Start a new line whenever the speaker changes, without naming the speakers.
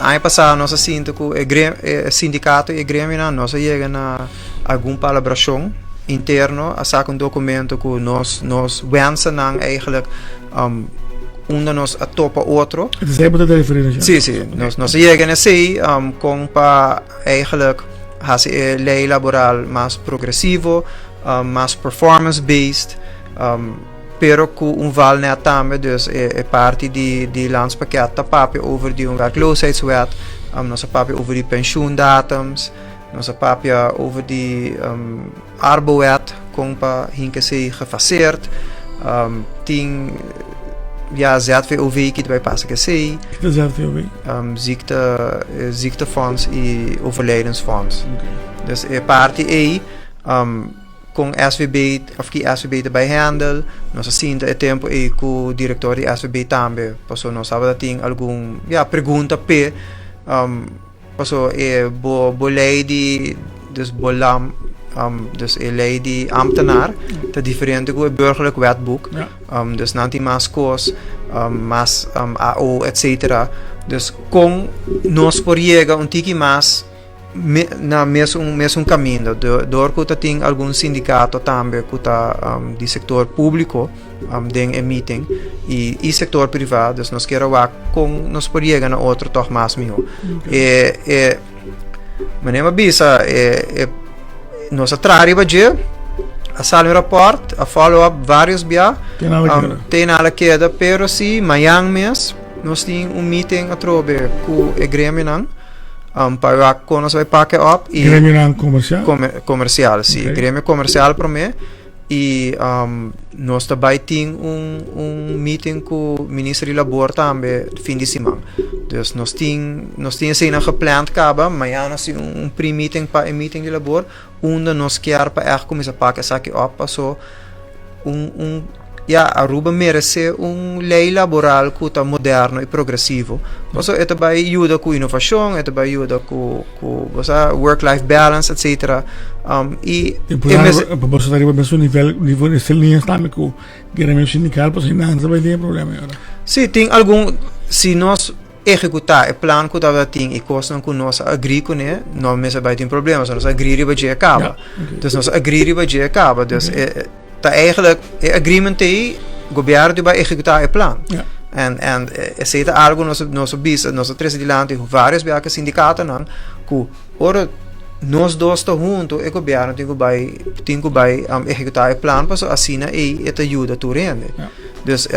ano passado nós sinto que o sindicato e grêmio nós chegamos a alguma colaboração interno, a sacar documento que nós wensen eigenlijk onde nós a topa outro.
Het is helemaal de diferença.
Sim, nós chegamos assim com para eigenlijk fazer lei laboral mais progressivo, mais performance based, pero com val net também, dus parte de landspakket dat papier over die werkloosheidswet, nossa papier over die pensioendatums, nossa papier over die arbowet, com para hinke se gefaseerd, ting ja ZVOV que vai passar que sei, ziektefonds e overlijdensfonds. Okay. Dus parte aí com SVB of que SVB erbij handel, nós sinta é tempo e com o diretor de SVB também, passou nós sabe tem algum pergunta pe passou bo lei de dus bolam dus lei de ambtenaar te diferente com o burgerlijk wetboek, dus nanti mas cos mas AO etc. Dus com nós por chegar tiki mas na mesmo caminho door que tem algum sindicato também que de setor público tem meeting e setor privado nós queremos com nós por chegar na outro toch mais melhor mas nem bisa nós atrás budget a sala report a follow up vários dia tem nada queda pero se amanhã mês nós tem meeting a trobe com o grêmio não para que nós vai pagar up e
grêmio comercial
comercial sim okay. Grêmio comercial para mim e nós também tem meeting com o ministro de labor também fim de semana dus nós tem assim gepland caba amanhã nós tem pre-meeting para meeting de labor onde nós quer para começar a pagar saque up passou Aruba merece lei laboral que está moderno e progressivo. Então, isso vai ajudar com inovação, isso vai ajudar com work-life balance, etc.
E por isso arriba a nível de linha também com o grêmio sindical, porque não vai ter problema agora.
Sim, tem algum se nós executar o plano que estava tem e coisa que nós agree com ele, não mesmo vai ter problemas, nós agree vai já acaba. Então nós agree vai já acaba. Dus tá eigenlijk agreement aí governo vai executar o plano and aceita algo nosso bis nosso três dilante vários biacas sindicatos não que ora nós dois tá junto o governo tem que vai executar o plano para assim aí ajuda tu rende dus